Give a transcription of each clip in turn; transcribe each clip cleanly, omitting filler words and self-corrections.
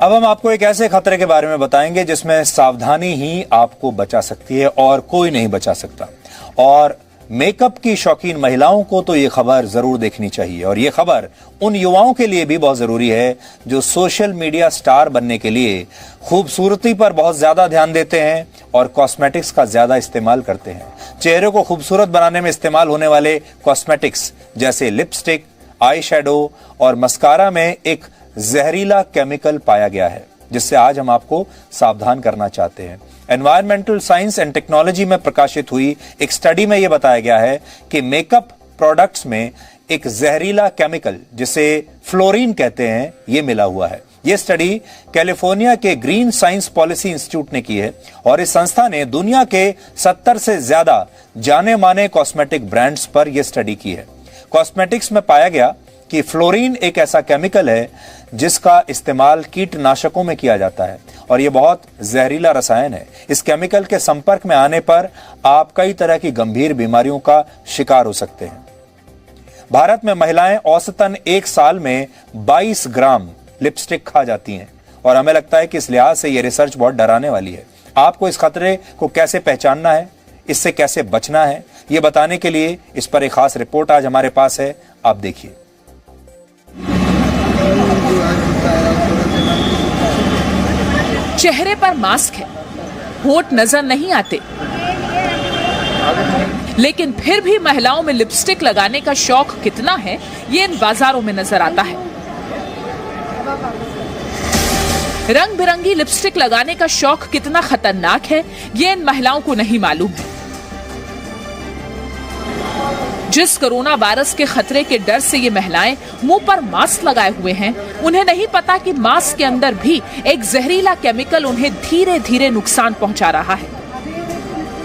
अब हम आपको एक ऐसे खतरे के बारे में बताएंगे जिसमें सावधानी ही आपको बचा सकती है और कोई नहीं बचा सकता। और मेकअप की शौकीन महिलाओं को तो ये खबर जरूर देखनी चाहिए, और ये खबर उन युवाओं के लिए भी बहुत जरूरी है जो सोशल मीडिया स्टार बनने के लिए खूबसूरती पर बहुत ज्यादा ध्यान देते हैं और कॉस्मेटिक्स का ज्यादा इस्तेमाल करते हैं। चेहरे को खूबसूरत बनाने में इस्तेमाल होने वाले कॉस्मेटिक्स जैसे लिपस्टिक, आई शेडो और मस्कारा में एक जहरीला केमिकल पाया गया है, जिससे आज हम आपको सावधान करना चाहते हैं। एनवायरमेंटल साइंस एंड टेक्नोलॉजी में प्रकाशित हुई एक स्टडी में यह बताया गया है कि मेकअप प्रोडक्ट्स में एक जहरीला केमिकल जिसे फ्लोरीन कहते हैं, यह मिला हुआ है। यह स्टडी कैलिफोर्निया के ग्रीन साइंस पॉलिसी इंस्टीट्यूट ने की है और इस संस्था ने दुनिया के 70 से ज्यादा जाने माने कॉस्मेटिक ब्रांड्स पर यह स्टडी की है। कॉस्मेटिक्स में पाया गया कि फ्लोरीन एक ऐसा केमिकल है जिसका इस्तेमाल कीटनाशकों में किया जाता है और यह बहुत जहरीला रसायन है। इस केमिकल के संपर्क में आने पर आप कई तरह की गंभीर बीमारियों का शिकार हो सकते हैं। भारत में महिलाएं औसतन एक साल में 22 ग्राम लिपस्टिक खा जाती हैं और हमें लगता है कि इस लिहाज से यह रिसर्च बहुत डराने वाली है। आपको इस खतरे को कैसे पहचानना है, इससे कैसे बचना है, यह बताने के लिए इस पर एक खास रिपोर्ट आज हमारे पास है। आप देखिए। चेहरे पर मास्क है, होंठ नजर नहीं आते, लेकिन फिर भी महिलाओं में लिपस्टिक लगाने का शौक कितना है, ये इन बाजारों में नजर आता है। रंग बिरंगी लिपस्टिक लगाने का शौक कितना खतरनाक है, ये इन महिलाओं को नहीं मालूम है। जिस कोरोना वायरस के खतरे के डर से ये महिलाएं मुंह पर मास्क लगाए हुए हैं, उन्हें नहीं पता कि मास्क के अंदर भी एक जहरीला केमिकल उन्हें धीरे धीरे नुकसान पहुंचा रहा है।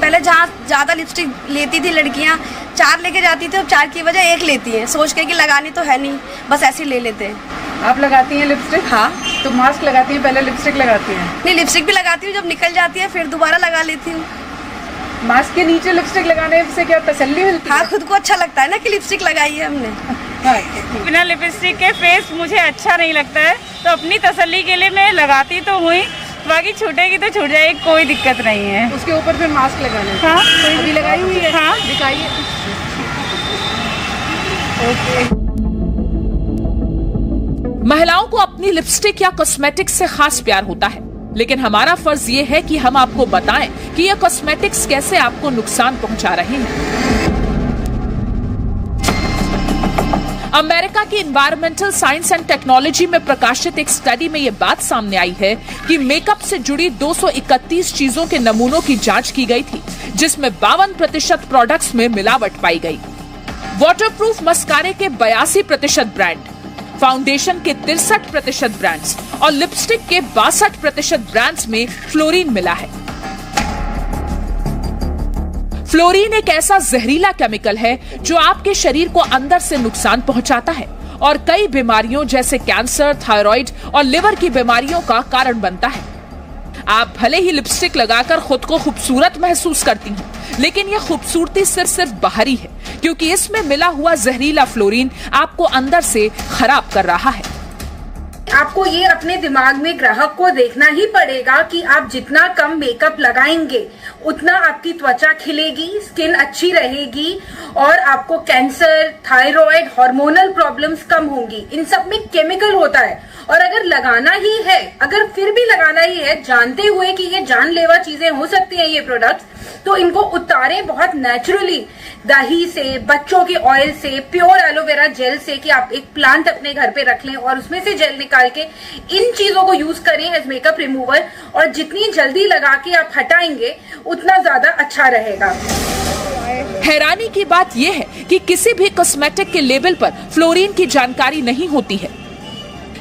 पहले जहाँ ज्यादा लिपस्टिक लेती थी लड़कियाँ, 4 लेके जाती थी, अब 4 की वजह 1 लेती है, सोच के कि लगानी तो है नहीं, बस ऐसे ले लेते हैं। आप लगाती हैं लिपस्टिक? हाँ। तो मास्क लगाती हैं, पहले लिपस्टिक लगाती हैं? नहीं, लिपस्टिक भी लगाती हूँ, जब निकल जाती है फिर दोबारा लगा लेती हूँ। मास्क के नीचे लिपस्टिक लगाने से क्या तसल्ली मिलती है? हाँ, खुद को अच्छा लगता है ना कि लिपस्टिक लगाई है हमने। बिना लिपस्टिक के फेस मुझे अच्छा नहीं लगता है, तो अपनी तसल्ली के लिए मैं लगाती तो हुई, बाकी छूटेगी तो छूट जाएगी, कोई दिक्कत नहीं है। उसके ऊपर फिर मास्क लगाना है? हाँ, अभी लगाई हुई है? हाँ, दिखाइए। ओके। महिलाओं को अपनी लिपस्टिक या कॉस्मेटिक्स से खास प्यार होता है, लेकिन हमारा फर्ज ये है कि हम आपको बताएं कि ये कॉस्मेटिक्स कैसे आपको नुकसान पहुंचा रहे हैं। अमेरिका की एनवायरमेंटल साइंस एंड टेक्नोलॉजी में प्रकाशित एक स्टडी में ये बात सामने आई है कि मेकअप से जुड़ी 231 चीजों के नमूनों की जांच की गई थी, जिसमें 52% प्रोडक्ट्स में मिलावट पाई गई। वाटरप्रूफ मस्कारे के 82% ब्रांड, फाउंडेशन के 63% ब्रांड्स और लिपस्टिक के 62% ब्रांड्स में फ्लोरीन मिला है। फ्लोरीन एक ऐसा जहरीला केमिकल है जो आपके शरीर को अंदर से नुकसान पहुंचाता है और कई बीमारियों जैसे कैंसर, थायराइड और लिवर की बीमारियों का कारण बनता है। आप भले ही लिपस्टिक लगाकर खुद को खूबसूरत महसूस करती हैं, लेकिन यह खूबसूरती सिर्फ बाहरी है, क्योंकि इसमें मिला हुआ जहरीला फ्लोरीन आपको अंदर से खराब कर रहा है। आपको ये अपने दिमाग में ग्राहक को देखना ही पड़ेगा कि आप जितना कम मेकअप लगाएंगे उतना आपकी त्वचा खिलेगी, स्किन अच्छी रहेगी और आपको कैंसर, थायराइड, हार्मोनल प्रॉब्लम्स कम होंगी। इन सब में केमिकल होता है और अगर लगाना ही है, अगर फिर भी लगाना ही है जानते हुए कि ये जानलेवा चीजें हो सकती हैं ये प्रोडक्ट्स, तो इनको उतारें बहुत नेचुरली, दही से, बच्चों के ऑयल से, प्योर एलोवेरा जेल से, कि आप एक प्लांट अपने घर पे रख लें और उसमें से जेल निकाल के इन चीजों को यूज करें एज मेकअप रिमूवर, और जितनी जल्दी लगा के आप हटाएंगे उतना ज्यादा अच्छा रहेगा। हैरानी की बात यह है कि किसी भी कॉस्मेटिक के लेबल पर फ्लोरीन की जानकारी नहीं होती है।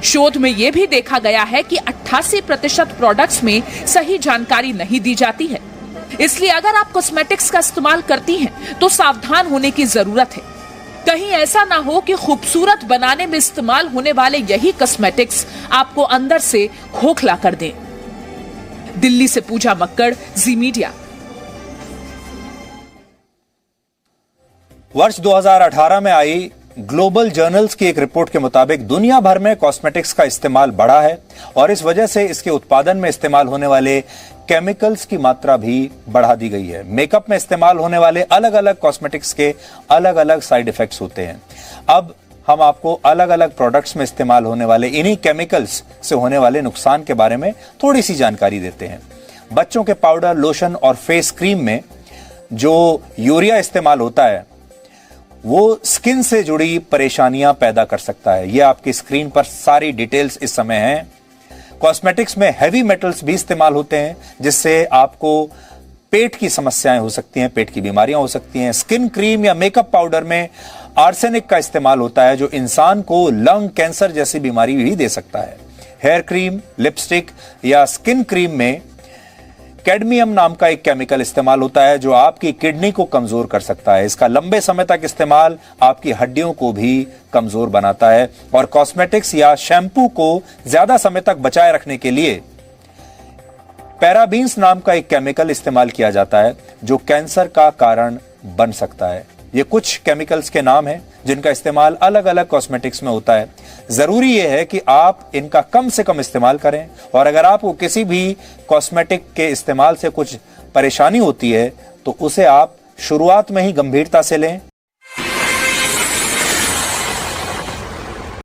शोध में यह भी देखा गया है कि 88% प्रोडक्ट्स में सही जानकारी नहीं दी जाती है। इसलिए अगर आप कॉस्मेटिक्स का इस्तेमाल करती हैं, तो सावधान होने की जरूरत है। कहीं ऐसा ना हो कि खूबसूरत बनाने में इस्तेमाल होने वाले यही कॉस्मेटिक्स आपको अंदर से खोखला कर दें। दिल्ली से पूजा मक्कड़, जी मीडिया। वर्ष 2018 में आई ग्लोबल जर्नल्स की एक रिपोर्ट के मुताबिक दुनिया भर में कॉस्मेटिक्स का इस्तेमाल बढ़ा है और इस वजह से इसके उत्पादन में इस्तेमाल होने वाले केमिकल्स की मात्रा भी बढ़ा दी गई है। मेकअप में इस्तेमाल होने वाले अलग अलग कॉस्मेटिक्स के अलग अलग साइड इफेक्ट्स होते हैं। अब हम आपको अलग अलग प्रोडक्ट्स में इस्तेमाल होने वाले इन्हीं केमिकल्स से होने वाले नुकसान के बारे में थोड़ी सी जानकारी देते हैं। बच्चों के पाउडर, लोशन और फेस क्रीम में जो यूरिया इस्तेमाल होता है वो स्किन से जुड़ी परेशानियां पैदा कर सकता है। ये आपकी स्क्रीन पर सारी डिटेल्स इस समय हैं। कॉस्मेटिक्स में हैवी मेटल्स भी इस्तेमाल होते हैं जिससे आपको पेट की समस्याएं हो सकती हैं, पेट की बीमारियां हो सकती हैं। स्किन क्रीम या मेकअप पाउडर में आर्सेनिक का इस्तेमाल होता है जो इंसान को लंग कैंसर जैसी बीमारी भी दे सकता है। हेयर क्रीम, लिपस्टिक या स्किन क्रीम में कैडमियम नाम का एक केमिकल इस्तेमाल होता है जो आपकी किडनी को कमजोर कर सकता है। इसका लंबे समय तक इस्तेमाल आपकी हड्डियों को भी कमजोर बनाता है। और कॉस्मेटिक्स या शैम्पू को ज्यादा समय तक बचाए रखने के लिए पैराबीन्स नाम का एक केमिकल इस्तेमाल किया जाता है जो कैंसर का कारण बन सकता है। ये कुछ केमिकल्स के नाम हैं जिनका इस्तेमाल अलग अलग कॉस्मेटिक्स में होता है। जरूरी यह है कि आप इनका कम से कम इस्तेमाल करें और अगर आपको किसी भी कॉस्मेटिक के इस्तेमाल से कुछ परेशानी होती है तो उसे आप शुरुआत में ही गंभीरता से लें